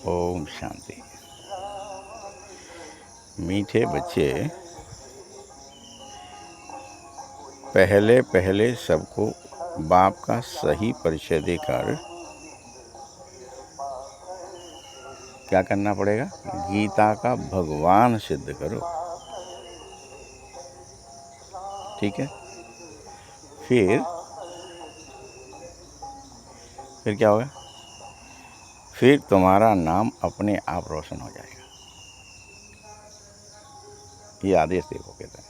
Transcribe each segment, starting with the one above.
ओम शांति। मीठे बच्चे, पहले पहले सबको बाप का सही परिचय देकर क्या करना पड़ेगा? गीता का भगवान सिद्ध करो। ठीक है। फिर क्या होगा? फिर तुम्हारा नाम अपने आप रोशन हो जाएगा। ये आदेश देखो कहते हैं।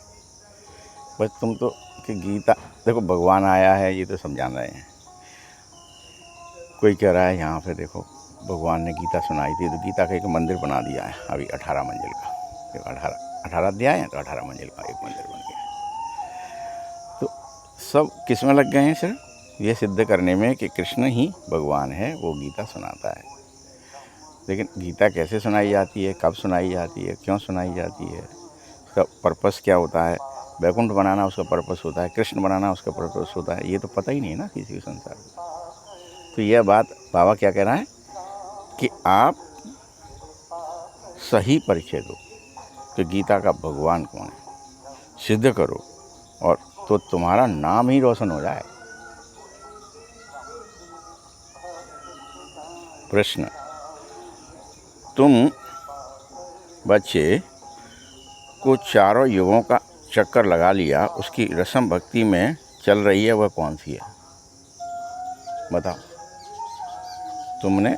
बस तुम तो कि गीता देखो, भगवान आया है ये तो सब जान रहे हैं। कोई कह रहा है यहाँ पे देखो भगवान ने गीता सुनाई थी, तो गीता का एक मंदिर बना दिया है अभी 18 मंजिल का। 18 अध्याय है तो 18 मंजिल का एक मंदिर बन गया। तो सब किस में लग गए हैं सर? ये सिद्ध करने में कि कृष्ण ही भगवान है, वो गीता सुनाता है। लेकिन गीता कैसे सुनाई जाती है, कब सुनाई जाती है, क्यों सुनाई जाती है, उसका पर्पस क्या होता है? वैकुंठ बनाना उसका पर्पस होता है, कृष्ण बनाना उसका पर्पस होता है, ये तो पता ही नहीं है ना किसी संसार को। तो यह बात बाबा क्या कह रहा है कि आप सही परिचय दो कि गीता का भगवान कौन है, सिद्ध करो, और तो तुम्हारा नाम ही रोशन हो जाए। प्रश्न: तुम बच्चे को चारों युगों का चक्कर लगा लिया, उसकी रसम भक्ति में चल रही है, वह कौन सी है? बताओ। तुमने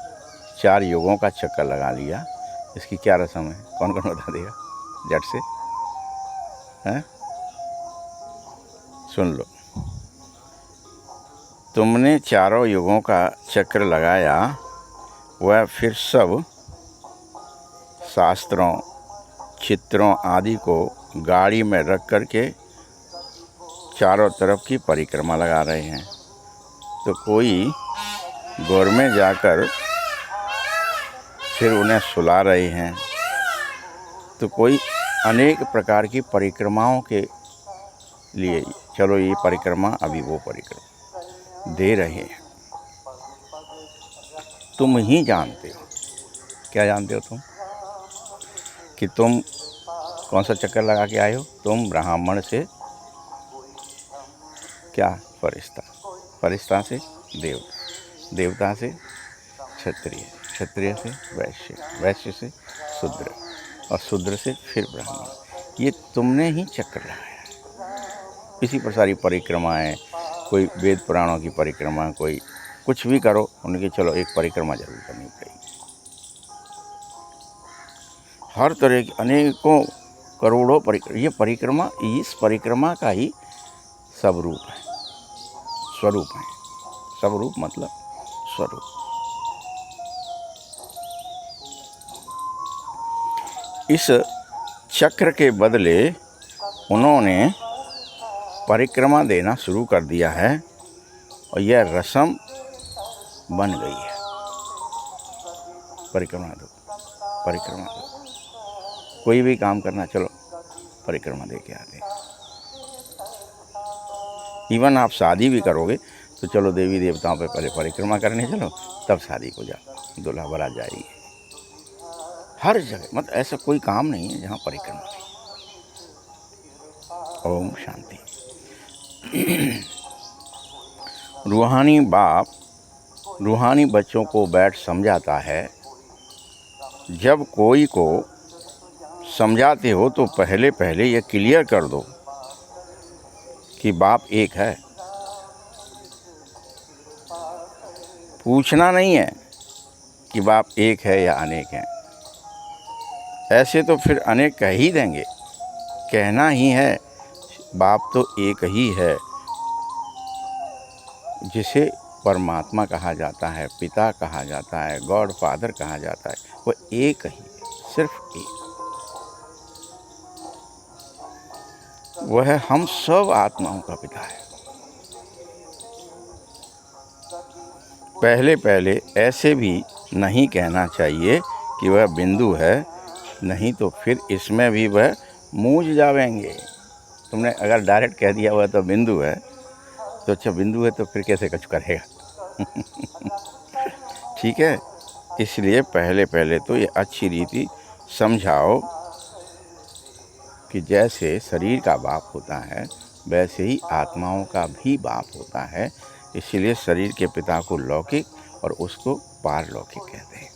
4 युगों का चक्कर लगा लिया, इसकी क्या रसम है? कौन कौन बता देगा झट से? हैं? सुन लो। तुमने चारों युगों का चक्र लगाया, वह फिर सब शास्त्रों, चित्रों आदि को गाड़ी में रख कर के चारों तरफ की परिक्रमा लगा रहे हैं। तो कोई गौर में जाकर फिर उन्हें सुला रहे हैं, तो कोई अनेक प्रकार की परिक्रमाओं के लिए चलो ये परिक्रमा, अभी वो परिक्रमा दे रहे हैं। तुम ही जानते हो। क्या जानते हो तुम? कि तुम कौन सा चक्कर लगा के आए हो? तुम ब्राह्मण से क्या फरिश्ता, फरिश्ता से देवता, देवता से क्षत्रिय, क्षत्रिय से वैश्य, वैश्य से शूद्र, और शूद्र से फिर ब्राह्मण। ये तुमने ही चक्कर लगाया है। इसी पर सारी परिक्रमाएँ, कोई वेद पुराणों की परिक्रमा, कोई कुछ भी करो, उनकी चलो एक परिक्रमा जरूर करनी पड़ेगी। हर तरह की अनेकों करोड़ों परिक्रमा, ये परिक्रमा, इस परिक्रमा का ही स्वरूप है, स्वरूप है। स्वरूप मतलब स्वरूप। इस चक्र के बदले उन्होंने परिक्रमा देना शुरू कर दिया है, और यह रस्म बन गई है। परिक्रमा दो, परिक्रमा दो। कोई भी काम करना, चलो परिक्रमा दे के आते। इवन आप शादी भी करोगे तो चलो देवी देवताओं पे पहले परिक्रमा करने चलो, तब शादी को जाओ, दूल्हा बारात जाएगी। हर जगह, मतलब ऐसा कोई काम नहीं है जहाँ परिक्रमा नहीं। ओम शांति। रूहानी बाप रूहानी बच्चों को बैठ समझाता है। जब कोई को समझाते हो तो पहले पहले ये क्लियर कर दो कि बाप एक है। पूछना नहीं है कि बाप एक है या अनेक है। ऐसे तो फिर अनेक कह ही देंगे। कहना ही है बाप तो एक ही है, जिसे परमात्मा कहा जाता है, पिता कहा जाता है, गॉड फादर कहा जाता है। वो एक ही, सिर्फ एक। वह हम सब आत्माओं का पिता है। पहले पहले ऐसे भी नहीं कहना चाहिए कि वह बिंदु है, नहीं तो फिर इसमें भी वह मूझ जावेंगे। तुमने अगर डायरेक्ट कह दिया हुआ तो बिंदु है, तो अच्छा बिंदु है तो फिर कैसे कुछ करेगा? ठीक है। इसलिए पहले पहले तो ये अच्छी रीति समझाओ कि जैसे शरीर का बाप होता है वैसे ही आत्माओं का भी बाप होता है। इसलिए शरीर के पिता को लौकिक और उसको पारलौकिक कहते हैं।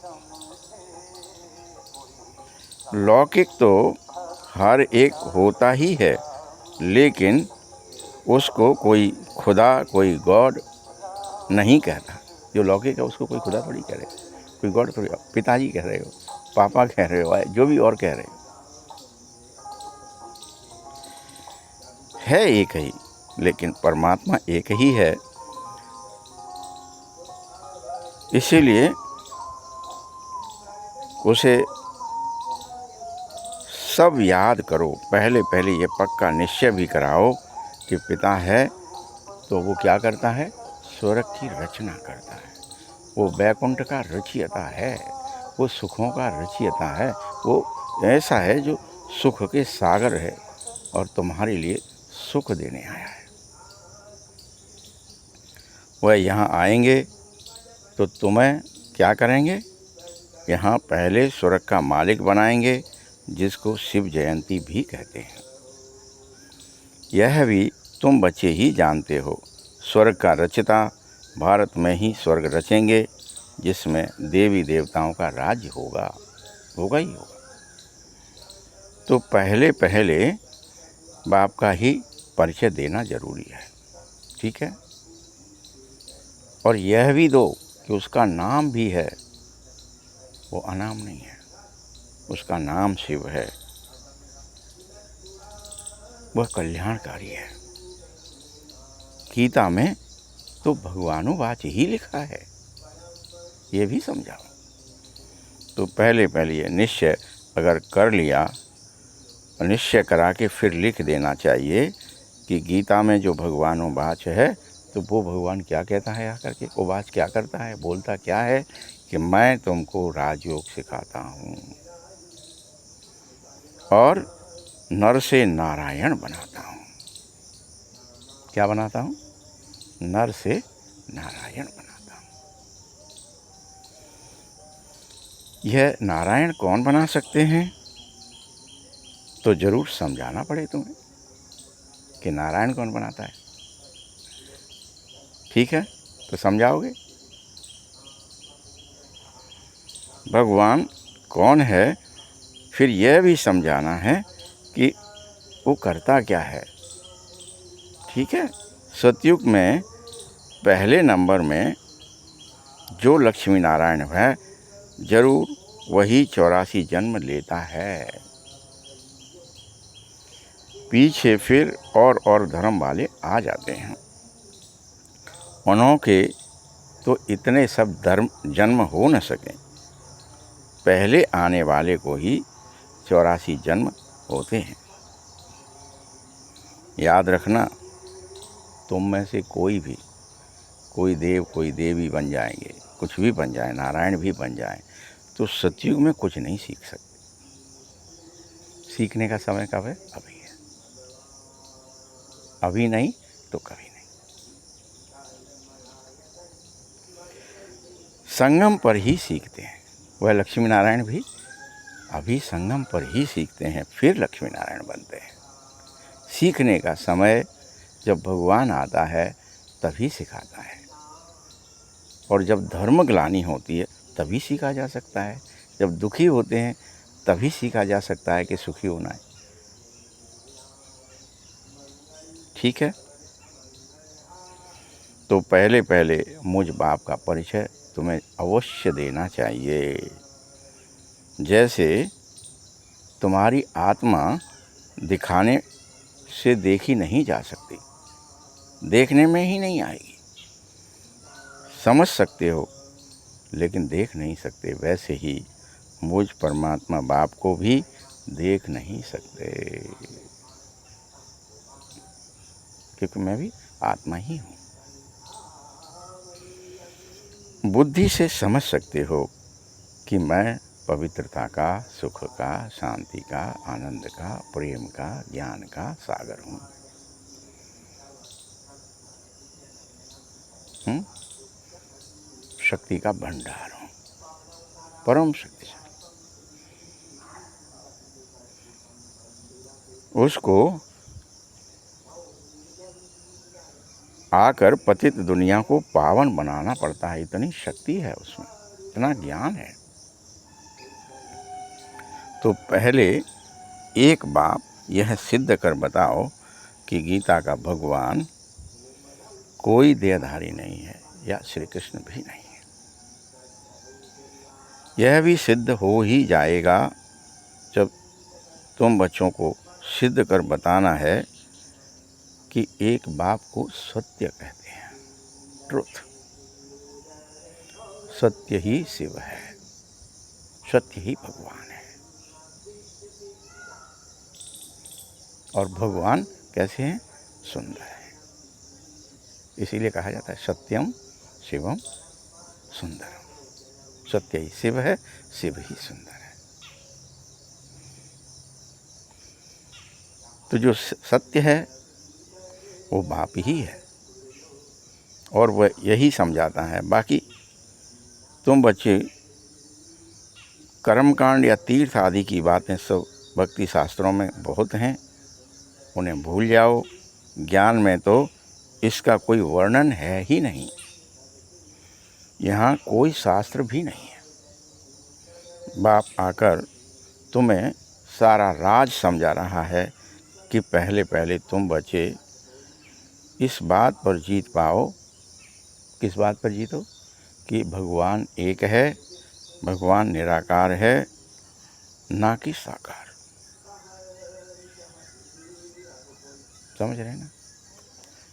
लौकिक तो हर एक होता ही है, लेकिन उसको कोई खुदा, कोई गॉड नहीं कहता। जो लौकिक है उसको कोई खुदा थोड़ी कह रहे हो, कोई गॉड थोड़ी, पिताजी कह रहे हो, पापा कह रहे हो, जो भी और कह रहे हो, है एक ही, लेकिन परमात्मा एक ही है। इसीलिए उसे सब याद करो। पहले पहले ये पक्का निश्चय भी कराओ कि पिता है तो वो क्या करता है, स्वर्ग की रचना करता है, वो वैकुंठ का रचयिता है, वो सुखों का रचयिता है, वो ऐसा है जो सुख के सागर है और तुम्हारे लिए सुख देने आया है। वह यहाँ आएंगे तो तुम्हें क्या करेंगे, यहाँ पहले स्वर्ग का मालिक बनाएंगे, जिसको शिव जयंती भी कहते हैं। यह भी तुम बच्चे ही जानते हो, स्वर्ग का रचयिता भारत में ही स्वर्ग रचेंगे, जिसमें देवी देवताओं का राज्य होगा, होगा ही होगा। तो पहले पहले बाप का ही परिचय देना जरूरी है, ठीक है। और यह भी दो कि उसका नाम भी है, वो अनाम नहीं है, उसका नाम शिव है, वह कल्याणकारी है। गीता में तो भगवानुवाच ही लिखा है, ये भी समझाओ। तो पहले पहले ये निश्चय अगर कर लिया, निश्चय करा के फिर लिख देना चाहिए कि गीता में जो भगवानुवाच है, तो वो भगवान क्या कहता है आकर के, उवाच क्या करता है, बोलता क्या है कि मैं तुमको राजयोग सिखाता हूँ और नर से नारायण बनाता हूँ। क्या बनाता हूँ, नर से नारायण बनाता हूँ। यह नारायण कौन बना सकते हैं, तो जरूर समझाना पड़े तुम्हें कि नारायण कौन बनाता है। ठीक है, तो समझाओगे भगवान कौन है, फिर यह भी समझाना है कि वो करता क्या है। ठीक है, सतयुग में पहले नंबर में जो लक्ष्मी नारायण है, जरूर वही 84 जन्म लेता है। पीछे फिर और धर्म वाले आ जाते हैं, उन्हों के तो इतने सब धर्म जन्म हो न सके, पहले आने वाले को ही 84 जन्म होते हैं। याद रखना, तुम में से कोई भी, कोई देव कोई देवी बन जाएंगे, कुछ भी बन जाए, नारायण भी बन जाए, तो सतयुग में कुछ नहीं सीख सकते। सीखने का समय कब है, अभी है, अभी नहीं तो कभी नहीं। संगम पर ही सीखते हैं, वह लक्ष्मी नारायण भी अभी संगम पर ही सीखते हैं, फिर लक्ष्मी नारायण बनते हैं। सीखने का समय जब भगवान आता है तभी सिखाता है, और जब धर्म ग्लानि होती है तभी सीखा जा सकता है, जब दुखी होते हैं तभी सीखा जा सकता है कि सुखी होना है। ठीक है, तो पहले पहले मुझ बाप का परिचय तुम्हें अवश्य देना चाहिए। जैसे तुम्हारी आत्मा दिखाने से देखी नहीं जा सकती, देखने में ही नहीं आएगी। समझ सकते हो लेकिन देख नहीं सकते, वैसे ही मुझ परमात्मा बाप को भी देख नहीं सकते, क्योंकि मैं भी आत्मा ही हूँ। बुद्धि से समझ सकते हो कि मैं पवित्रता का, सुख का, शांति का, आनंद का, प्रेम का, ज्ञान का सागर हूँ। शक्ति का भंडार हूँ। परम शक्तिशाली। उसको आकर पतित दुनिया को पावन बनाना पड़ता है। इतनी शक्ति है उसमें, इतना ज्ञान है। तो पहले एक बाप यह सिद्ध कर बताओ कि गीता का भगवान कोई देहधारी नहीं है या श्री कृष्ण भी नहीं है। यह भी सिद्ध हो ही जाएगा जब तुम बच्चों को सिद्ध कर बताना है कि एक बाप को सत्य कहते हैं, ट्रुथ। सत्य ही शिव है, सत्य ही भगवान है। और भगवान कैसे हैं? सुंदर है। इसीलिए कहा जाता है सत्यम शिवम सुंदरम। सत्य ही शिव है, शिव ही सुंदर है। तो जो सत्य है वो बाप ही है और वह यही समझाता है। बाकी तुम बच्चे कर्मकांड या तीर्थ आदि की बातें सब भक्ति शास्त्रों में बहुत हैं, उन्हें भूल जाओ। ज्ञान में तो इसका कोई वर्णन है ही नहीं। यहाँ कोई शास्त्र भी नहीं है। बाप आकर तुम्हें सारा राज समझा रहा है कि पहले पहले तुम बच्चे इस बात पर जीत पाओ। किस बात पर जीतो? कि भगवान एक है, भगवान निराकार है, ना कि साकार। समझ रहे हैं ना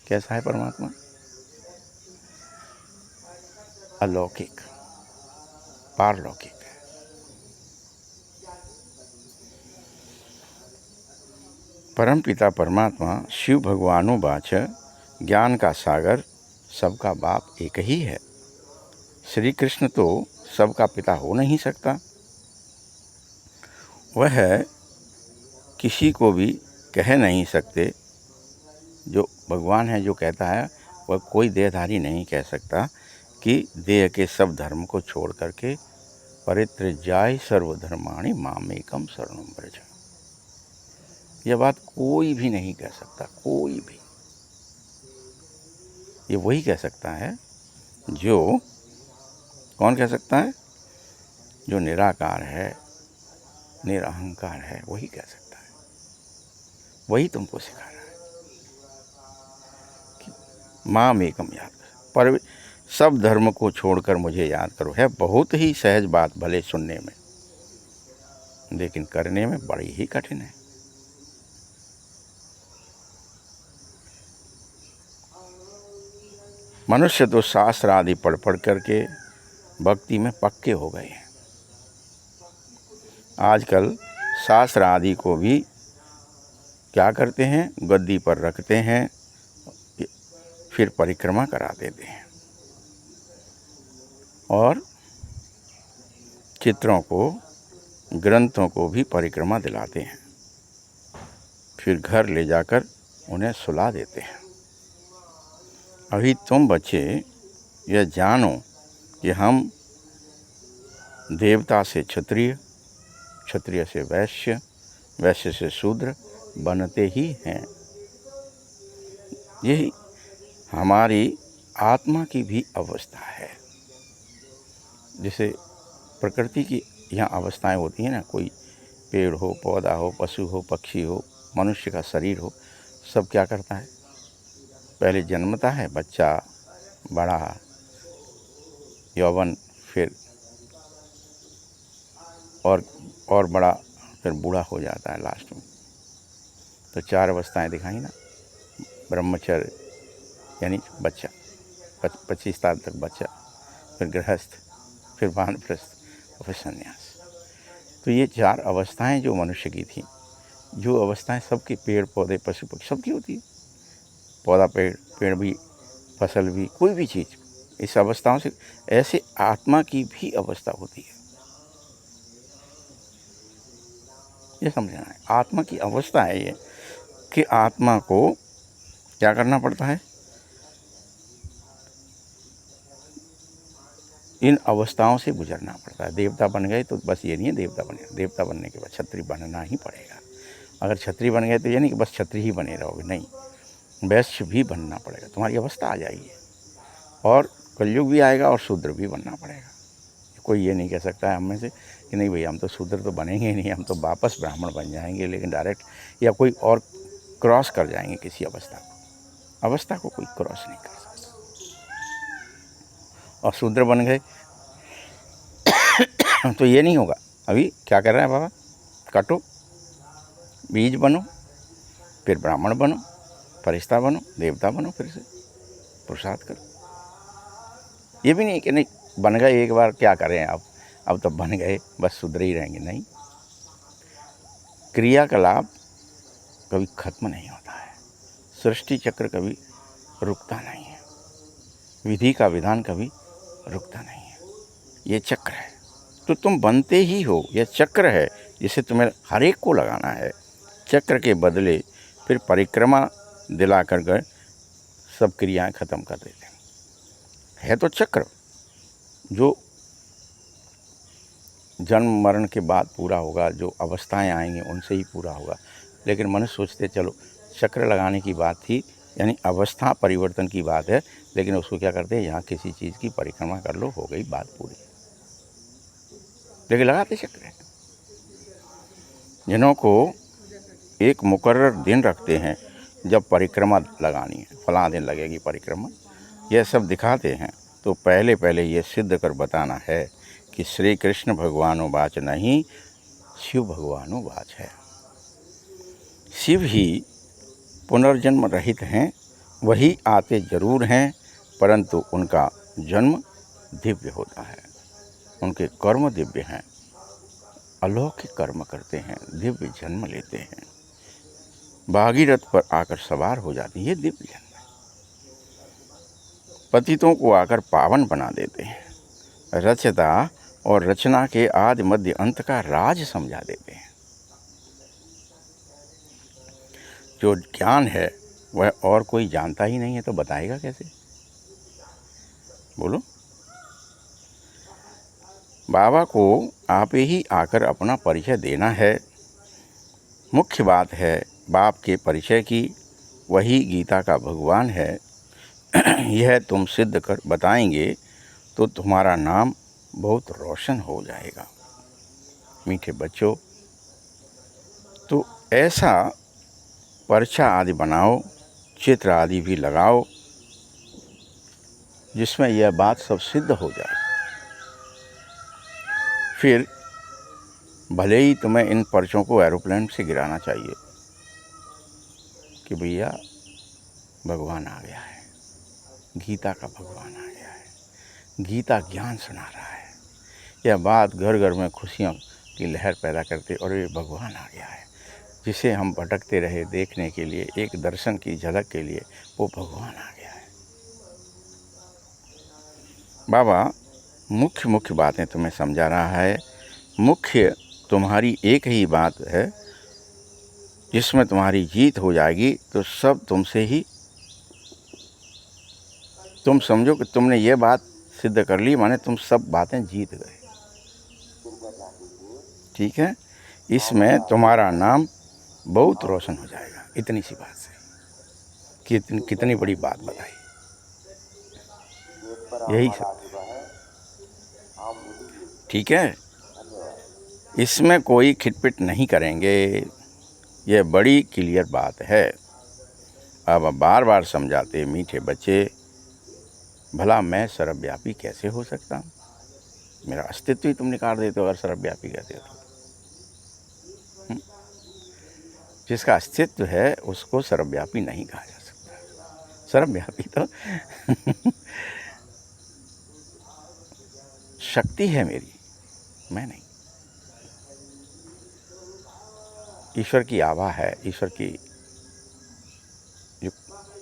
कैसा है परमात्मा? अलौकिक, पारलौकिक। परमपिता परमात्मा शिव भगवानुवाच ज्ञान का सागर सबका बाप एक ही है। श्री कृष्ण तो सबका पिता हो नहीं सकता। वह किसी को भी कह नहीं सकते। जो भगवान है जो कहता है वह कोई देहधारी नहीं कह सकता कि देह के सब धर्म को छोड़ करके परित्याज्य सर्वधर्माणि मामेकम शरणं व्रज। यह बात कोई भी नहीं कह सकता, कोई भी। ये वही कह सकता है जो, कौन कह सकता है? जो निराकार है, निरअहंकार है, वही कह सकता है। वही तुमको सिखा रहा है कि मामेकम याद करो, पर सब धर्म को छोड़कर मुझे याद करो। है बहुत ही सहज बात भले सुनने में, लेकिन करने में बड़ी ही कठिन है। मनुष्य तो शास्त्र आदि पढ़ पढ़ करके भक्ति में पक्के हो गए हैं। आजकल शास्त्र आदि को भी क्या करते हैं? गद्दी पर रखते हैं, फिर परिक्रमा करा देते हैं और चित्रों को, ग्रंथों को भी परिक्रमा दिलाते हैं, फिर घर ले जाकर उन्हें सुला देते हैं। अभी तुम बच्चे यह जानो कि हम देवता से क्षत्रिय, क्षत्रिय से वैश्य, वैश्य से शूद्र बनते ही हैं। यही हमारी आत्मा की भी अवस्था है। जैसे प्रकृति की यहाँ अवस्थाएं होती हैं ना, कोई पेड़ हो, पौधा हो, पशु हो, पक्षी हो, मनुष्य का शरीर हो, सब क्या करता है? पहले जन्मता है बच्चा, बड़ा, यौवन, फिर और बड़ा, फिर बूढ़ा हो जाता है लास्ट में। तो 4 अवस्थाएं दिखाई ना, ब्रह्मचर्य यानी बच्चा, 25 साल तक बच्चा, फिर गृहस्थ, फिर वानप्रस्थ और फिर संन्यास। तो ये 4 अवस्थाएं जो मनुष्य की थी, जो अवस्थाएं सबके, पेड़ पौधे पशु पक्षी सबकी होती है। पौधा, पेड़ भी, फसल भी, कोई भी चीज़ इस अवस्थाओं से, ऐसे आत्मा की भी अवस्था होती है। ये समझना है, आत्मा की अवस्था है ये कि आत्मा को क्या करना पड़ता है? इन अवस्थाओं से गुजरना पड़ता है। देवता बन गए तो बस ये नहीं है देवता बने, देवता बनने के बाद क्षत्रिय बनना ही पड़ेगा। अगर क्षत्रिय बन गए तो ये नहीं कि बस क्षत्रिय ही बने रहोगे, नहीं, वैश्य भी बनना पड़ेगा, तुम्हारी अवस्था आ जाएगी। और कलयुग भी आएगा और शूद्र भी बनना पड़ेगा। कोई ये नहीं कह सकता है हम में से कि नहीं भैया हम तो शूद्र तो बनेंगे ही नहीं, हम तो वापस ब्राह्मण बन जाएंगे, लेकिन डायरेक्ट या कोई और क्रॉस कर जाएंगे किसी अवस्था को कोई क्रॉस नहीं कर सकता। और शूद्र बन गए तो ये नहीं होगा। अभी क्या कर रहे हैं बाबा, काटो, बीज बनो, फिर ब्राह्मण बनो, फरिश्ता बनो, देवता बनो, फिर से पुरुषार्थ करो। ये भी नहीं कि नहीं बन गए एक बार क्या करें अब तो बन गए बस शूद्र ही रहेंगे, नहीं। क्रियाकलाप कभी खत्म नहीं होता है, सृष्टि चक्र कभी रुकता नहीं है, विधि का विधान कभी रुकता नहीं है। ये चक्र है तो तुम बनते ही हो, यह चक्र है जिसे तुम्हें हर एक को लगाना है। चक्र के बदले फिर परिक्रमा दिला कर गए सब क्रियाएं खत्म कर देते हैं। है तो चक्र जो जन्म मरण के बाद पूरा होगा, जो अवस्थाएं आएंगी उनसे ही पूरा होगा। लेकिन मनुष्य सोचते चलो चक्र लगाने की बात थी, यानी अवस्था परिवर्तन की बात है, लेकिन उसको क्या करते हैं, यहाँ किसी चीज़ की परिक्रमा कर लो, हो गई बात पूरी। लेकिन लगाते चक्र है। जिन्हों को एक मुकर्रर दिन रखते हैं जब परिक्रमा लगानी है, फलां दिन लगेगी परिक्रमा, यह सब दिखाते हैं, तो पहले पहले ये सिद्ध कर बताना है कि श्री कृष्ण भगवानो वाच नहीं, शिव भगवानो वाच है। शिव ही पुनर्जन्म रहित हैं, वही आते जरूर हैं, परंतु उनका जन्म दिव्य होता है, उनके कर्म दिव्य हैं, अलौकिक कर्म करते हैं, दिव्य जन्म लेते हैं, भागीरथ पर आकर सवार हो जाती है, दिव्य जन्म है। पतितों को आकर पावन बना देते हैं, रचता और रचना के आदि मध्य अंत का राज समझा देते हैं। जो ज्ञान है वह और कोई जानता ही नहीं है तो बताएगा कैसे, बोलो। बाबा को आप ही आकर अपना परिचय देना है। मुख्य बात है बाप के परिचय की, वही गीता का भगवान है। यह तुम सिद्ध कर बताएंगे तो तुम्हारा नाम बहुत रोशन हो जाएगा। मीठे बच्चों, तो ऐसा पर्चा आदि बनाओ, चित्र आदि भी लगाओ, जिसमें यह बात सब सिद्ध हो जाए। फिर भले ही तुम्हें इन पर्चों को एरोप्लेन से गिराना चाहिए कि भैया भगवान आ गया है, गीता का भगवान आ गया है, गीता ज्ञान सुना रहा है। यह बात घर घर में खुशियों की लहर पैदा करते, और ये भगवान आ गया है जिसे हम भटकते रहे देखने के लिए, एक दर्शन की झलक के लिए, वो भगवान आ गया है। बाबा मुख्य मुख्य बातें तुम्हें समझा रहा है। मुख्य तुम्हारी एक ही बात है, जिसमें तुम्हारी जीत हो जाएगी तो सब तुमसे ही, तुम समझो कि तुमने ये बात सिद्ध कर ली, माने तुम सब बातें जीत गए। ठीक है, इसमें तुम्हारा नाम बहुत रोशन हो जाएगा। इतनी सी बात से कितनी बड़ी बात बताई, यही सब। ठीक है, इसमें कोई खिटपिट नहीं करेंगे, यह बड़ी क्लियर बात है। अब बार बार समझाते मीठे बच्चे, भला मैं सर्वव्यापी कैसे हो सकता हूँ? मेरा अस्तित्व ही तुम निकाल देते हो अगर सर्वव्यापी कहते हो तो। जिसका अस्तित्व है उसको सर्वव्यापी नहीं कहा जा सकता। सर्वव्यापी तो शक्ति है मेरी, मैं नहीं। ईश्वर की आभा है, ईश्वर की जो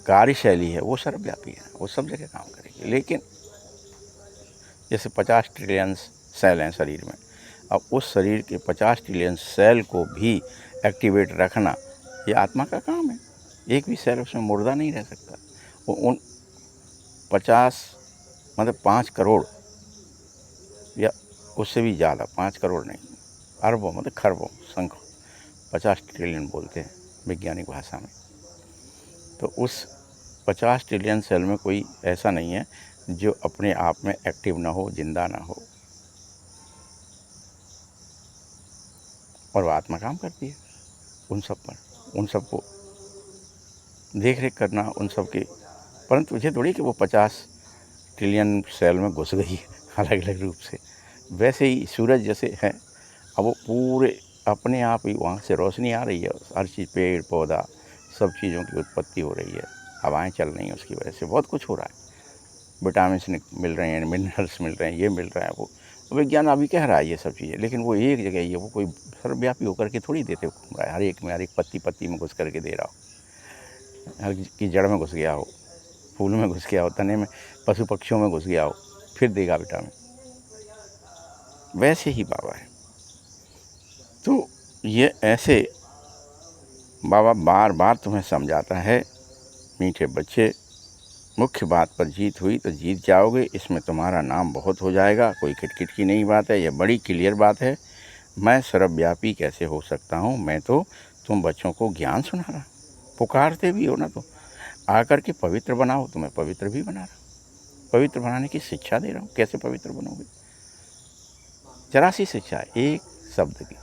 कार्यशैली है वो सर्वव्यापी है, वो सब जगह काम करेगी। लेकिन जैसे 50 ट्रिलियन सेल हैं शरीर में, अब उस शरीर के 50 ट्रिलियन सेल को भी एक्टिवेट रखना ये आत्मा का काम है। एक भी सेल उसमें मुर्दा नहीं रह सकता। वो उन 50 मतलब 5 करोड़ उससे भी ज़्यादा, 5 करोड़ नहीं, अरबों मतलब खरबों, संख्यों, 50 ट्रिलियन बोलते हैं वैज्ञानिक भाषा में। तो उस 50 ट्रिलियन सेल में कोई ऐसा नहीं है जो अपने आप में एक्टिव ना हो, जिंदा ना हो, और वो आत्मा काम करती है उन सब पर, उन सबको देख रेख करना उन सब के। परंतु ये थोड़ी कि वो 50 ट्रिलियन सेल में घुस गई है अलग अलग रूप से। वैसे ही सूरज जैसे है, अब वो पूरे अपने आप ही वहाँ से रोशनी आ रही है, हर चीज़, पेड़ पौधा, सब चीज़ों की उत्पत्ति हो रही है, हवाएं चल रही हैं, उसकी वजह से बहुत कुछ हो रहा है, विटामिन मिल रहे हैं, मिनरल्स मिल रहे हैं, ये मिल रहा है, वो विज्ञान अभी कह रहा है ये सब चीज़ें, लेकिन वो एक जगह ही है, वो कोई सर्वव्यापी होकर के थोड़ी देते घूम रहा है, हर एक में, हर एक पत्ती पत्ती में घुस करके दे रहा हो, हर की जड़ में घुस गया हो, फूल में घुस गया हो, तने में, पशु पक्षियों में घुस गया हो, फिर देगा विटामिन। वैसे ही बाबा है। तो ये ऐसे बाबा बार बार तुम्हें समझाता है, मीठे बच्चे, मुख्य बात पर जीत हुई तो जीत जाओगे, इसमें तुम्हारा नाम बहुत हो जाएगा, कोई खिटखिट की नहीं बात है, यह बड़ी क्लियर बात है। मैं सर्वव्यापी कैसे हो सकता हूँ? मैं तो तुम बच्चों को ज्ञान सुना रहा, पुकारते भी हो ना, तो आकर के पवित्र बनाओ, तुम्हें पवित्र भी बना रहा, पवित्र बनाने की शिक्षा दे रहा हूँ। कैसे पवित्र बनोगे? जरा सी शिक्षा है, एक शब्द की,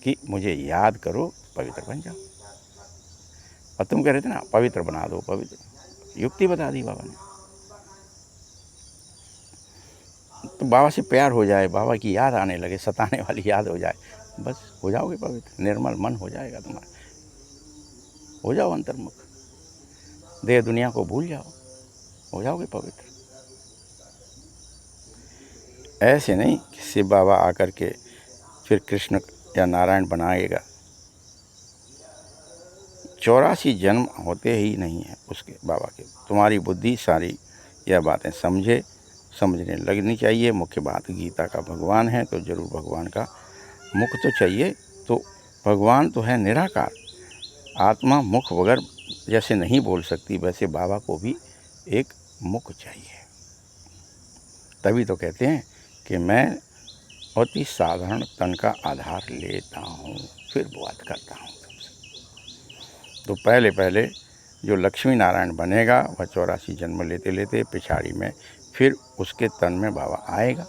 कि मुझे याद करो, पवित्र बन जाओ। और तुम कह रहे थे ना पवित्र बना दो, पवित्र, युक्ति बता दी बाबा ने। तो बाबा से प्यार हो जाए, बाबा की याद आने लगे, सताने वाली याद हो जाए, बस हो जाओगे पवित्र, निर्मल मन हो जाएगा तुम्हारा, हो जाओ अंतर्मुख, देह दुनिया को भूल जाओ, हो जाओगे पवित्र। ऐसे नहीं कि शिव बाबा आकर के फिर कृष्ण या नारायण बनाएगा। 84 जन्म होते ही नहीं है उसके बाबा के। तुम्हारी बुद्धि सारी यह बातें समझने लगनी चाहिए। मुख्य बात गीता का भगवान है तो जरूर भगवान का मुख तो चाहिए। तो भगवान तो है निराकार, आत्मा मुख बगैर जैसे नहीं बोल सकती, वैसे बाबा को भी एक मुख चाहिए। तभी तो कहते हैं कि मैं अति साधारण तन का आधार लेता हूँ, फिर बात करता हूँ तुमसे। तो पहले जो लक्ष्मी नारायण बनेगा वह 84 जन्म लेते लेते पिछाड़ी में फिर उसके तन में बाबा आएगा।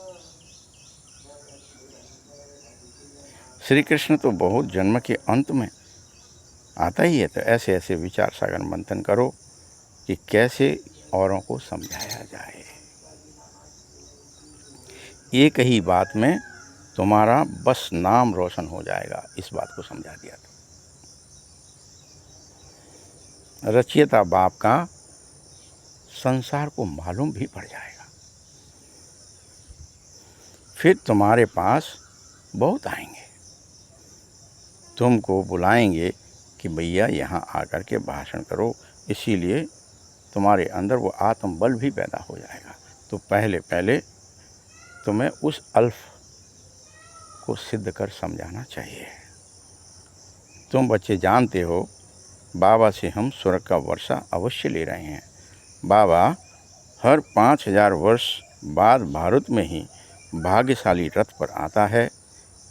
श्री कृष्ण तो बहुत जन्म के अंत में आता ही है। तो ऐसे ऐसे विचार सागर मंथन करो कि कैसे औरों को समझाया जाए। एक ही बात में तुम्हारा बस नाम रोशन हो जाएगा, इस बात को समझा दिया तो रचयिता बाप का संसार को मालूम भी पड़ जाएगा। फिर तुम्हारे पास बहुत आएंगे, तुमको बुलाएंगे कि भैया यहाँ आकर के भाषण करो, इसीलिए तुम्हारे अंदर वो आत्मबल भी पैदा हो जाएगा। तो पहले तुम्हें उस अल्फ को सिद्ध कर समझाना चाहिए। तुम बच्चे जानते हो बाबा से हम स्वर्ग का वर्षा अवश्य ले रहे हैं। बाबा हर 5000 वर्ष बाद भारत में ही भाग्यशाली रथ पर आता है।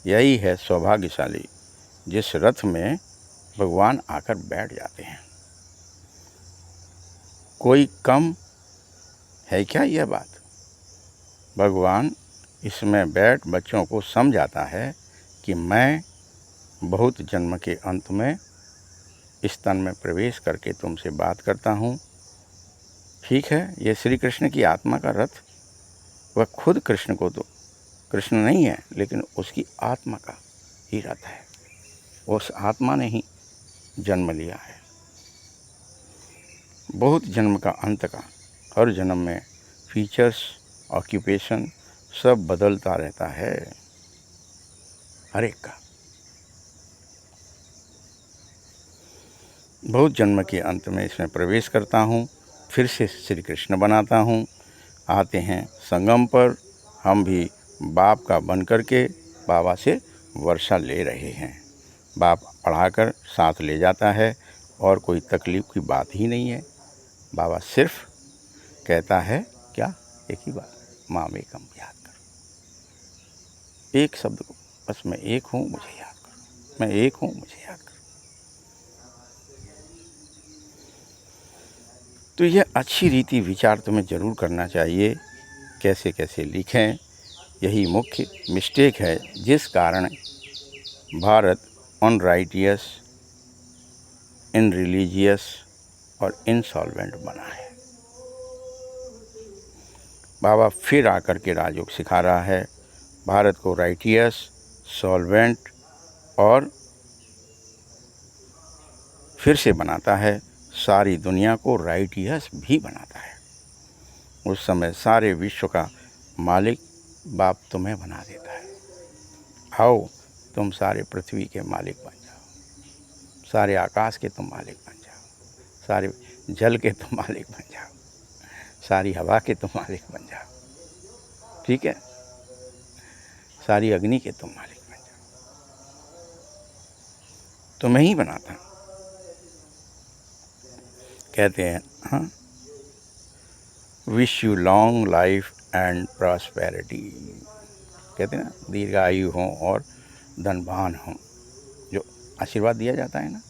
यही है सौभाग्यशाली जिस रथ में भगवान आकर बैठ जाते हैं। कोई कम है क्या यह बात? भगवान इसमें बैठ बच्चों को समझाता है कि मैं बहुत जन्म के अंत में इस तन में प्रवेश करके तुमसे बात करता हूँ। ठीक है, ये श्री कृष्ण की आत्मा का रथ, वह खुद कृष्ण को तो कृष्ण नहीं है, लेकिन उसकी आत्मा का ही रथ है। उस आत्मा ने ही जन्म लिया है। बहुत जन्म का अंत का, हर जन्म में फीचर्स, ऑक्यूपेशन सब बदलता रहता है हर एक का। बहुत जन्म के अंत में इसमें प्रवेश करता हूँ, फिर से श्री कृष्ण बनाता हूँ। आते हैं संगम पर, हम भी बाप का बन करके बाबा से वर्षा ले रहे हैं। बाप पढ़ाकर साथ ले जाता है और कोई तकलीफ़ की बात ही नहीं है। बाबा सिर्फ कहता है क्या? एक ही बात, मामेकम याद करो। एक शब्द को, बस मैं एक हूँ मुझे याद करो, मैं एक हूँ मुझे याद करो। तो यह अच्छी रीति विचार तुम्हें जरूर करना चाहिए। कैसे कैसे लिखें, यही मुख्य मिस्टेक है जिस कारण भारत अनराइटियस, इन रिलीजियस और इनसॉल्वेंट बना है। बाबा फिर आकर के राजयोग सिखा रहा है, भारत को राइटियस, सॉल्वेंट और फिर से बनाता है, सारी दुनिया को राइटियस भी बनाता है। उस समय सारे विश्व का मालिक बाप तुम्हें बना देता है। आओ तुम सारे पृथ्वी के मालिक बन जाओ, सारे आकाश के तुम मालिक बन जाओ, सारे जल के तुम मालिक बन जाओ, सारी हवा के तुम मालिक बन जाओ, ठीक है, सारी अग्नि के तुम मालिक बन जाओ। तुम्हें ही बनाता। कहते हैं हाँ, wish you long life and prosperity, कहते हैं ना दीर्घायु हो और धनवान हो, जो आशीर्वाद दिया जाता है ना,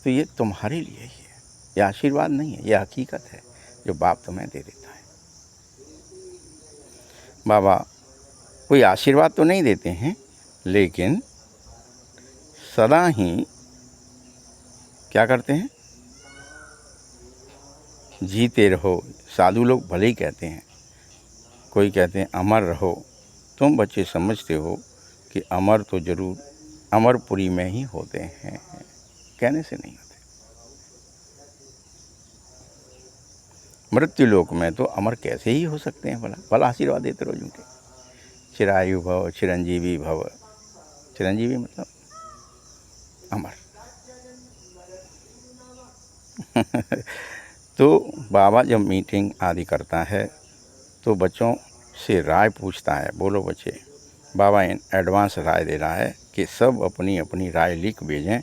तो ये तुम्हारे लिए ही है। ये आशीर्वाद नहीं है, ये हकीकत है जो बाप तुम्हें दे देता है। बाबा कोई आशीर्वाद तो नहीं देते हैं, लेकिन सदा ही क्या करते हैं, जीते रहो। साधु लोग भले ही कहते हैं, कोई कहते हैं अमर रहो। तुम बच्चे समझते हो कि अमर तो जरूर अमरपुरी में ही होते हैं, कहने से नहीं होते। मृत्यु लोक में तो अमर कैसे ही हो सकते हैं, भला आशीर्वाद देते रहो उनके, चिरायु भव, चिरंजीवी भव। चिरंजीवी मतलब अमर। तो बाबा जब मीटिंग आदि करता है तो बच्चों से राय पूछता है, बोलो बच्चे, बाबा इन एडवांस राय दे रहा है कि सब अपनी अपनी राय लिख भेजें,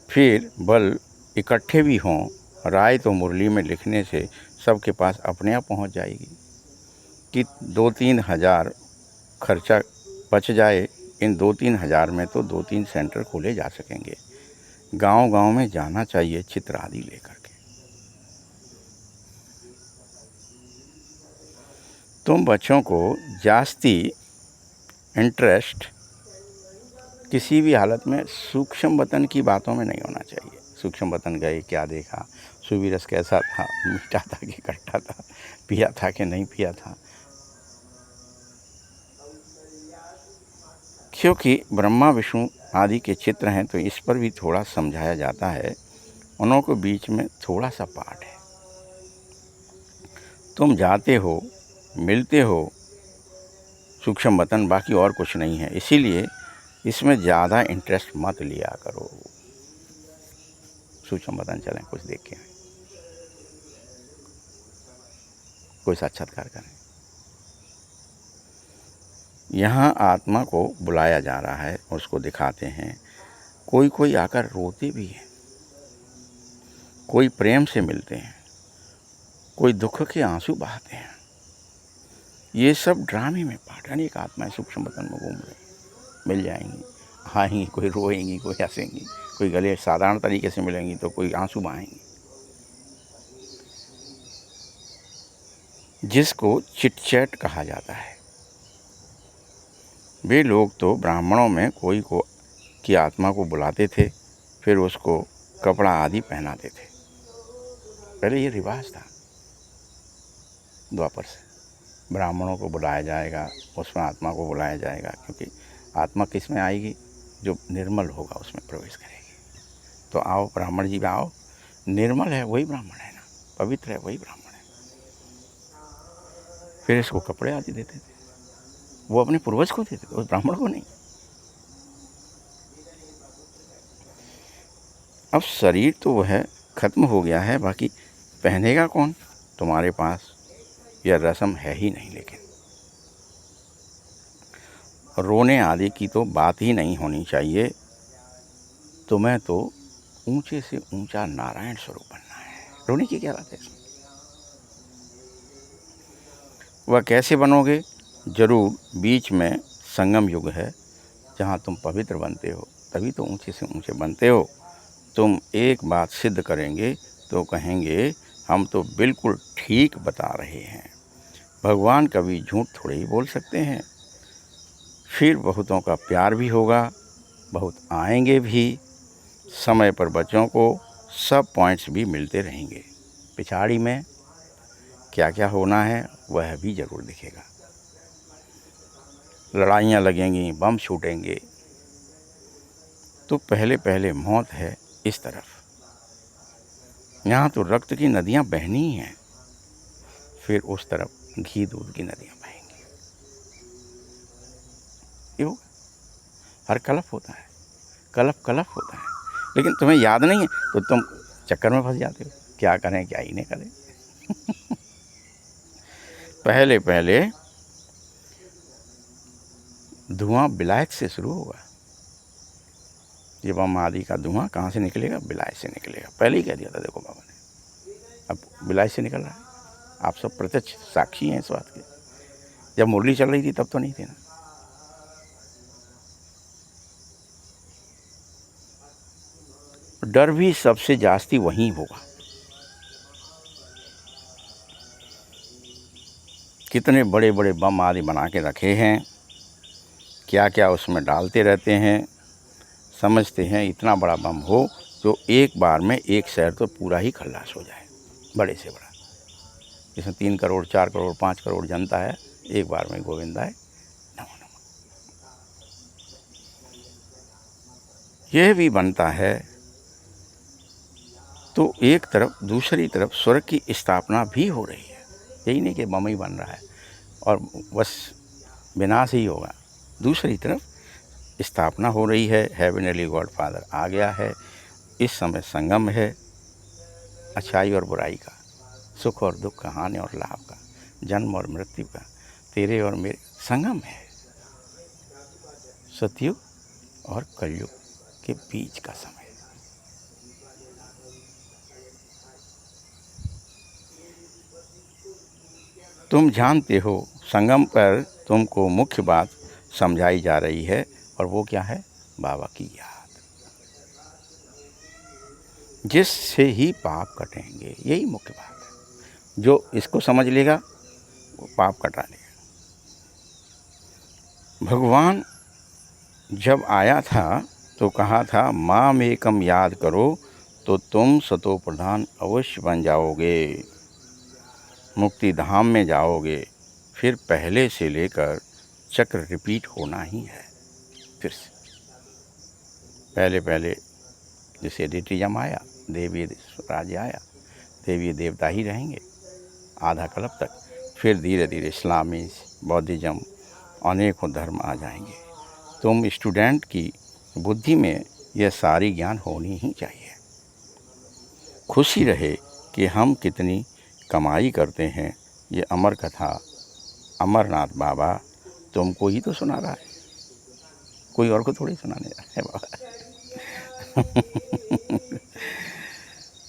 फिर बल इकट्ठे भी हों। राय तो मुरली में लिखने से सबके पास अपने आप पहुंच जाएगी कि 2-3 हज़ार खर्चा बच जाए। इन 2-3 हज़ार में तो 2-3 सेंटर खोले जा सकेंगे। गांव गांव में जाना चाहिए चित्र आदि लेकर के। तुम बच्चों को जास्ती इंटरेस्ट किसी भी हालत में सूक्ष्म वतन की बातों में नहीं होना चाहिए। सूक्ष्म वतन गए, क्या देखा, सुबीरस कैसा था, मीठा था कि खट्टा था, पिया था कि नहीं पिया था। क्योंकि ब्रह्मा विष्णु आदि के चित्र हैं तो इस पर भी थोड़ा समझाया जाता है। उन्हों के बीच में थोड़ा सा पाठ है। तुम जाते हो, मिलते हो सूक्ष्म वतन, बाकी और कुछ नहीं है। इसीलिए इसमें ज़्यादा इंटरेस्ट मत लिया करो। सूक्ष्म वतन चलें, कुछ देख के आए, कोई साक्षात्कार करें। यहाँ आत्मा को बुलाया जा रहा है, उसको दिखाते हैं। कोई कोई आकर रोते भी हैं, कोई प्रेम से मिलते हैं, कोई दुख के आंसू बहाते हैं। ये सब ड्रामे में पाठ। अनेक आत्माएं सूक्ष्म वतन में घूम रही, मिल जाएंगी, आएंगी, कोई रोएंगी, कोई हंसेंगी, कोई गले साधारण तरीके से मिलेंगी तो कोई आंसू बहाएंगी। जिसको चिटचैट कहा जाता है। वे लोग तो ब्राह्मणों में कोई को की आत्मा को बुलाते थे, फिर उसको कपड़ा आदि पहनाते थे। पहले ये रिवाज था द्वापर से, ब्राह्मणों को बुलाया जाएगा, उसमें आत्मा को बुलाया जाएगा, क्योंकि आत्मा किस में आएगी, जो निर्मल होगा उसमें प्रवेश करेगी। तो आओ ब्राह्मण जी आओ, निर्मल है वही ब्राह्मण है ना, पवित्र है वही ब्राह्मण है। फिर इसको कपड़े आदि देते थे। वो अपने पूर्वज को देते थे, उस ब्राह्मण को नहीं। अब शरीर तो वह खत्म हो गया है, बाकी पहनेगा कौन? तुम्हारे पास यह रस्म है ही नहीं। लेकिन रोने आदि की तो बात ही नहीं होनी चाहिए। तुम्हें तो ऊंचे से ऊंचा नारायण स्वरूप बनना है, रोने की क्या बात है इसमें? वह कैसे बनोगे? जरूर बीच में संगम युग है, जहाँ तुम पवित्र बनते हो, तभी तो ऊंचे से ऊंचे बनते हो। तुम एक बात सिद्ध करेंगे तो कहेंगे हम तो बिल्कुल ठीक बता रहे हैं। भगवान कभी झूठ थोड़े ही बोल सकते हैं। फिर बहुतों का प्यार भी होगा, बहुत आएंगे भी, समय पर बच्चों को सब पॉइंट्स भी मिलते रहेंगे। पिछाड़ी में क्या क्या होना है वह भी ज़रूर दिखेगा। लड़ाइयाँ लगेंगी, बम छूटेंगे, तो पहले पहले मौत है इस तरफ। यहाँ तो रक्त की नदियाँ बहनी ही हैं, फिर उस तरफ घी दूध की नदियाँ बहेंगी। ये होगा। हर कलप होता है, कलप कलप होता है, लेकिन तुम्हें याद नहीं है तो तुम चक्कर में फंस जाते हो, क्या करें क्या ही नहीं करें। पहले पहले धुआं विलायत से शुरू होगा। ये बम आदि का धुआं कहाँ से निकलेगा? विलायत से निकलेगा। पहले ही कह दिया था देखो बाबा ने, अब विलायत से निकल रहा है। आप सब प्रत्यक्ष साक्षी हैं इस बात के। जब मुरली चल रही थी तब तो नहीं थी ना। डर भी सबसे जास्ती वहीं होगा। कितने बड़े बड़े बम आदि बना के रखे हैं, क्या क्या उसमें डालते रहते हैं। समझते हैं इतना बड़ा बम हो तो एक बार में एक शहर तो पूरा ही खल्लास हो जाए, बड़े से बड़ा, जिसमें 3 करोड़ 4 करोड़ 5 करोड़ जनता है, एक बार में गोविंदाय नमो नमः। यह भी बनता है तो एक तरफ, दूसरी तरफ स्वर्ग की स्थापना भी हो रही है। यही नहीं कि बम ही बन रहा है और बस विनाश ही होगा। दूसरी तरफ स्थापना हो रही है, हेवनली गॉडफादर आ गया है। इस समय संगम है अच्छाई और बुराई का, सुख और दुख का, हानि और लाभ का, जन्म और मृत्यु का, तेरे और मेरे संगम है। सतयुग और कलयुग के बीच का समय। तुम जानते हो संगम पर तुमको मुख्य बात समझाई जा रही है, और वो क्या है? बाबा की याद, जिससे ही पाप कटेंगे। यही मुख्य बात है। जो इसको समझ लेगा वो पाप कटा लेगा। भगवान जब आया था तो कहा था माम एकम याद करो तो तुम सतो प्रधान अवश्य बन जाओगे, मुक्ति धाम में जाओगे। फिर पहले से लेकर चक्र रिपीट होना ही है। फिर से पहले पहले जैसे एडिटिज्म आया, देवी राज्य आया, देवी देवता ही रहेंगे आधा कल्प तक। फिर धीरे धीरे इस्लामी, बौद्धिज्म, अनेकों धर्म आ जाएंगे। तुम स्टूडेंट की बुद्धि में यह सारी ज्ञान होनी ही चाहिए। खुशी रहे कि हम कितनी कमाई करते हैं। ये अमर कथा अमरनाथ बाबा तुमको ही तो सुना रहा है, कोई और को थोड़ी सुनाने रहा है बाबा।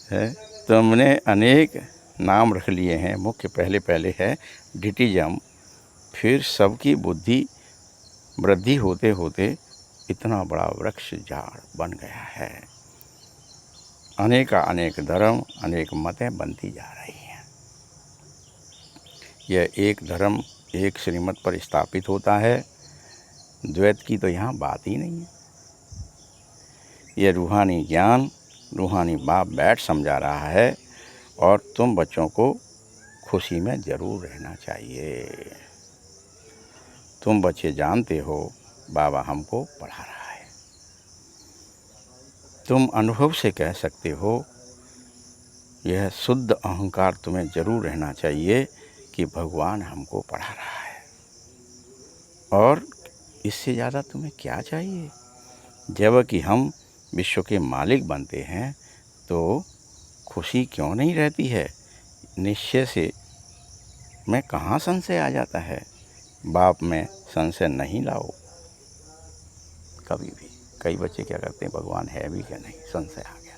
है, तुमने अनेक नाम रख लिए हैं। मुख्य पहले पहले है डिटिज्म, फिर सबकी बुद्धि वृद्धि होते होते इतना बड़ा वृक्ष झाड़ बन गया है। अनेक धर्म, अनेक मतें बनती जा रही हैं। यह एक धर्म एक श्रीमत पर स्थापित होता है। द्वैत की तो यहाँ बात ही नहीं है। यह रूहानी ज्ञान रूहानी बाप बैठ समझा रहा है, और तुम बच्चों को खुशी में ज़रूर रहना चाहिए। तुम बच्चे जानते हो बाबा हमको पढ़ा रहा है। तुम अनुभव से कह सकते हो, यह शुद्ध अहंकार तुम्हें ज़रूर रहना चाहिए कि भगवान हमको पढ़ा रहा है, और इससे ज़्यादा तुम्हें क्या चाहिए। जबकि हम विश्व के मालिक बनते हैं तो खुशी क्यों नहीं रहती है। निश्चय से में कहाँ संशय आ जाता है। बाप में संशय नहीं लाओ कभी भी। कई बच्चे क्या करते हैं, भगवान है भी क्या नहीं, संशय आ गया,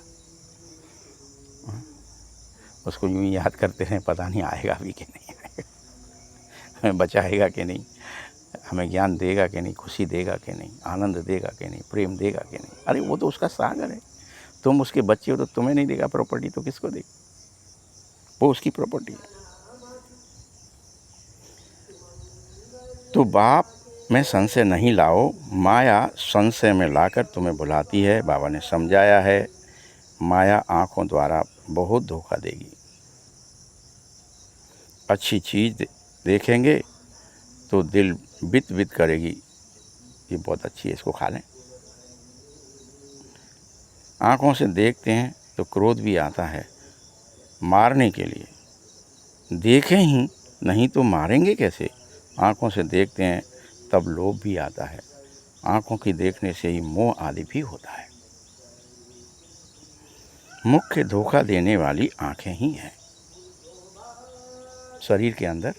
उसको यूँ ही याद करते हैं, पता नहीं आएगा भी कि नहीं आएगा, बचाएगा कि नहीं। हमें ज्ञान देगा कि नहीं, खुशी देगा कि नहीं, आनंद देगा कि नहीं, प्रेम देगा कि नहीं। अरे वो तो उसका सागर है, तुम उसके बच्चे हो तो तुम्हें नहीं देगा प्रॉपर्टी तो किसको देगा? वो उसकी प्रॉपर्टी है। तो बाप में संशय नहीं लाओ, माया संशय में लाकर तुम्हें भुलाती है। बाबा ने समझाया है, माया आँखों द्वारा बहुत धोखा देगी। अच्छी चीज़ देखेंगे तो दिल बित बित करेगी, ये बहुत अच्छी है, इसको खा लें। आँखों से देखते हैं तो क्रोध भी आता है मारने के लिए, देखें ही नहीं तो मारेंगे कैसे। आँखों से देखते हैं तब लोभ भी आता है, आँखों की देखने से ही मोह आदि भी होता है। मुख्य धोखा देने वाली आँखें ही हैं। शरीर के अंदर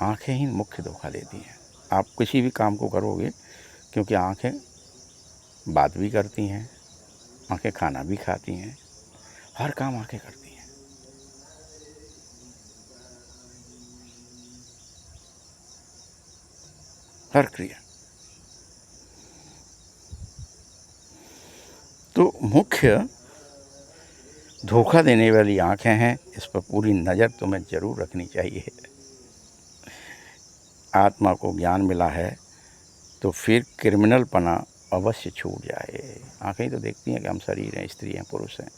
आँखें ही मुख्य धोखा देती हैं। आप किसी भी काम को करोगे, क्योंकि आँखें बात भी करती हैं, आँखें खाना भी खाती हैं, हर काम आँखें करती हैं। हर क्रिया। तो मुख्य धोखा देने वाली आँखें हैं, इस पर पूरी नज़र तुम्हें ज़रूर रखनी चाहिए। आत्मा को ज्ञान मिला है तो फिर क्रिमिनलपना अवश्य छूट जाए। आँखें तो देखती हैं कि हम शरीर हैं, स्त्री हैं, पुरुष हैं।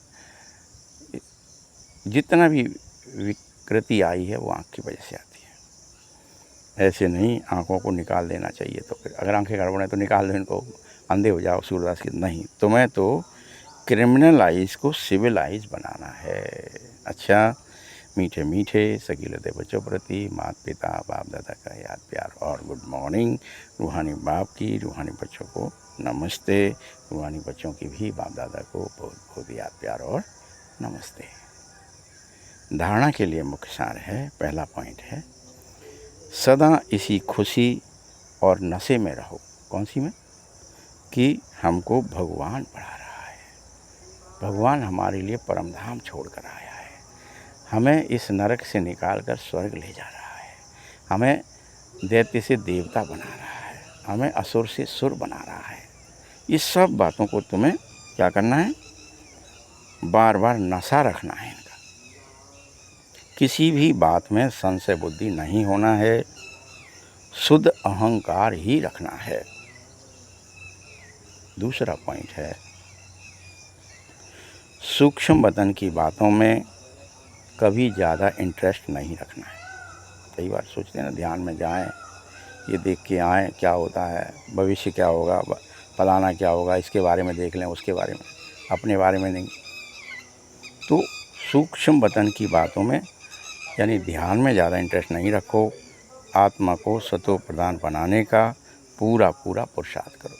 जितना भी विकृति आई है वो आँख की वजह से आती है। ऐसे नहीं आँखों को निकाल देना चाहिए। तो फिर अगर आँखें गड़बड़ हैं तो निकाल दो इनको, अंधे हो जाओ, सूरदास की नहीं, तुम्हें तो क्रिमिनलाइज को सिविलाइज बनाना है। अच्छा, मीठे मीठे सकीलते बच्चों प्रति माता पिता बाप दादा का याद प्यार और गुड मॉर्निंग। रूहानी बाप की रूहानी बच्चों को नमस्ते, रूहानी बच्चों की भी बाप दादा को बहुत बहुत याद प्यार और नमस्ते। धारणा के लिए मुख्य सार है, पहला पॉइंट है, सदा इसी खुशी और नशे में रहो। कौन सी में? कि हमको भगवान पढ़ा रहा है, भगवान हमारे लिए परम धाम छोड़ कर आया है, हमें इस नरक से निकाल कर स्वर्ग ले जा रहा है, हमें दैत्य से देवता बना रहा है, हमें असुर से सुर बना रहा है। ये सब बातों को तुम्हें क्या करना है? बार बार नशा रखना है इनका। किसी भी बात में संशय बुद्धि नहीं होना है, शुद्ध अहंकार ही रखना है। दूसरा पॉइंट है, सूक्ष्म वतन की बातों में कभी ज़्यादा इंटरेस्ट नहीं रखना है। कई बार सोचते हैं ना, ध्यान में जाएं, ये देख के आएँ क्या होता है, भविष्य क्या होगा, फलाना क्या होगा, इसके बारे में देख लें, उसके बारे में, अपने बारे में नहीं। तो सूक्ष्म वतन की बातों में यानी ध्यान में ज़्यादा इंटरेस्ट नहीं रखो। आत्मा को सतो प्रधान बनाने का पूरा पूरा पुरुषार्थ करो।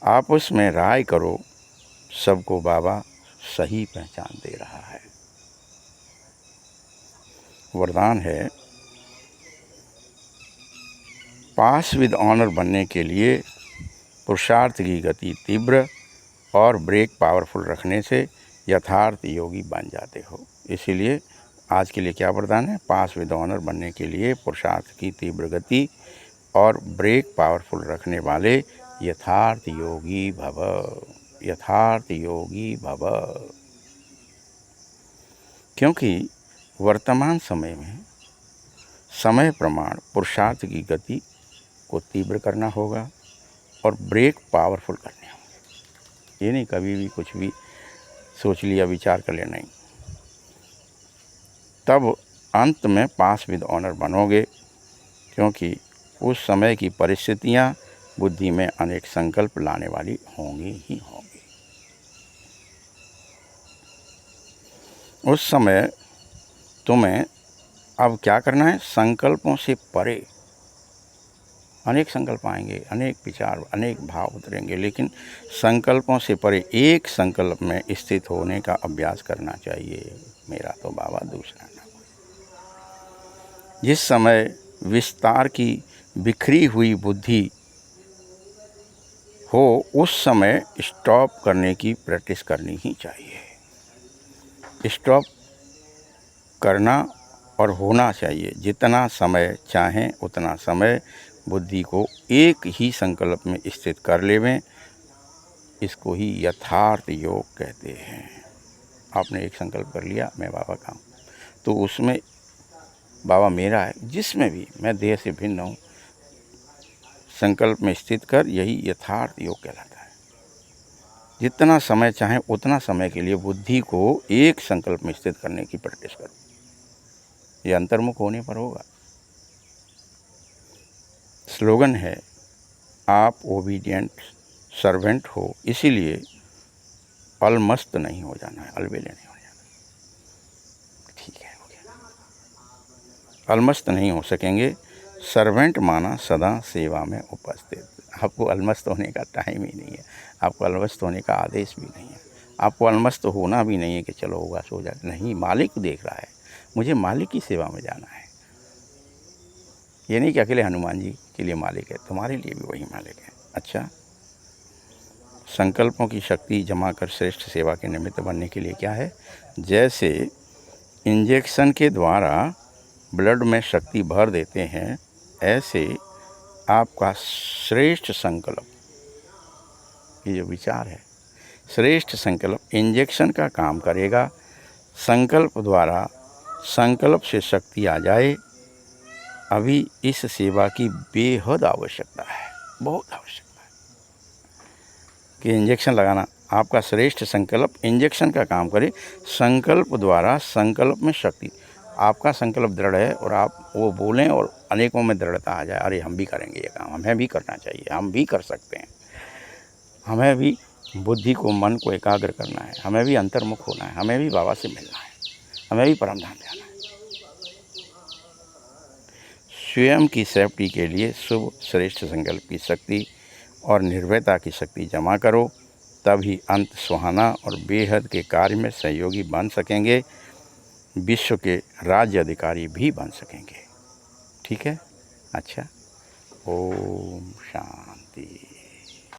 आपस में राय करो, सबको बाबा सही पहचान दे रहा है। वरदान है, पास विद ऑनर बनने के लिए पुरुषार्थ की गति तीव्र और ब्रेक पावरफुल रखने से यथार्थ योगी बन जाते हो। इसीलिए आज के लिए क्या वरदान है? पास विद ऑनर बनने के लिए पुरुषार्थ की तीव्र गति और ब्रेक पावरफुल रखने वाले यथार्थ योगी भव, यथार्थ योगी भव। क्योंकि वर्तमान समय में समय प्रमाण पुरुषार्थ की गति को तीव्र करना होगा और ब्रेक पावरफुल करने होंगे। ये नहीं कभी भी कुछ भी सोच लिया, विचार कर लिया, नहीं। तब अंत में पास विद ऑनर बनोगे, क्योंकि उस समय की परिस्थितियां बुद्धि में अनेक संकल्प लाने वाली होंगी ही होंगी। उस समय तुम्हें अब क्या करना है? संकल्पों से परे। अनेक संकल्प आएंगे, अनेक विचार, अनेक भाव उतरेंगे, लेकिन संकल्पों से परे एक संकल्प में स्थित होने का अभ्यास करना चाहिए। मेरा तो बाबा, दूसरा ना कोई। जिस समय विस्तार की बिखरी हुई बुद्धि हो, उस समय स्टॉप करने की प्रैक्टिस करनी ही चाहिए। स्टॉप करना और होना चाहिए। जितना समय चाहें उतना समय बुद्धि को एक ही संकल्प में स्थित कर लेवें। इसको ही यथार्थ योग कहते हैं। आपने एक संकल्प कर लिया मैं बाबा का हूँ, तो उसमें बाबा मेरा है, जिसमें भी मैं देह से भिन्न हूँ, संकल्प में स्थित कर, यही यथार्थ योग कहलाता है। जितना समय चाहे उतना समय के लिए बुद्धि को एक संकल्प में स्थित करने की प्रैक्टिस करो। ये अंतर्मुख होने पर होगा। स्लोगन है, आप ओबीडियंट सर्वेंट हो, इसीलिए अलमस्त नहीं हो जाना है, अलबेले नहीं हो जाना। ठीक है, हो गया। अलमस्त नहीं हो सकेंगे। सर्वेंट माना सदा सेवा में उपस्थित। आपको अलमस्त होने का टाइम ही नहीं है, आपको अलमस्त होने का आदेश भी नहीं है, आपको अलमस्त होना भी नहीं है कि चलो होगा सो जाए। नहीं, मालिक देख रहा है, मुझे मालिक की सेवा में जाना है। ये नहीं कि अकेले हनुमान जी के लिए मालिक है, तुम्हारे लिए भी वही मालिक है। अच्छा, संकल्पों की शक्ति जमा कर श्रेष्ठ सेवा के निमित्त बनने के लिए क्या है? जैसे इंजेक्शन के द्वारा ब्लड में शक्ति भर देते हैं, ऐसे आपका श्रेष्ठ संकल्प, ये जो विचार है, श्रेष्ठ संकल्प इंजेक्शन का काम करेगा। संकल्प द्वारा संकल्प से शक्ति आ जाए। अभी इस सेवा की बेहद आवश्यकता है, बहुत आवश्यकता है कि इंजेक्शन लगाना। आपका श्रेष्ठ संकल्प इंजेक्शन का काम करे। संकल्प द्वारा संकल्प में शक्ति, आपका संकल्प दृढ़ है और आप वो बोलें और अनेकों में दृढ़ता आ जाए, अरे हम भी करेंगे ये काम, हमें भी करना चाहिए, हम भी कर सकते हैं, हमें भी बुद्धि को, मन को एकाग्र करना है, हमें भी अंतर्मुख होना है, हमें भी बाबा से मिलना है, हमें भी परम धाम जाना है। स्वयं की सेफ्टी के लिए शुभ श्रेष्ठ संकल्प की शक्ति और निर्भयता की शक्ति जमा करो, तभी अंत सुहाना और बेहद के कार्य में सहयोगी बन सकेंगे, विश्व के राज्य अधिकारी भी बन सकेंगे। ठीक है? अच्छा, ओम शांति।